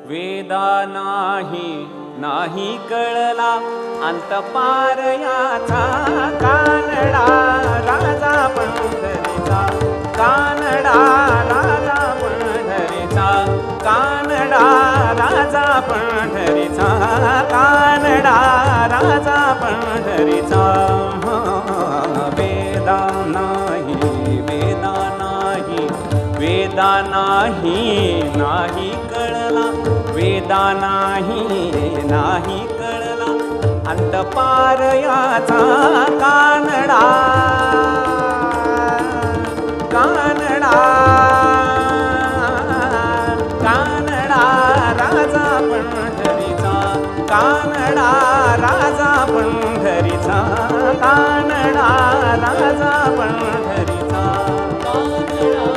वेदा नाही कळला अंत पार याचा कानडा राजा पंढरीचा कानडा राजा पंढरीचा कानडा राजा पंढरीचा कानडा राजा पंढरीचा वेदा नाही कळला वेदा नाही कळला अंत पार याचा कानडा कानडा कानडा राजा पंढरीचा कानडा राजा पंढरीचा कानडा राजा पंढरीचा कानडा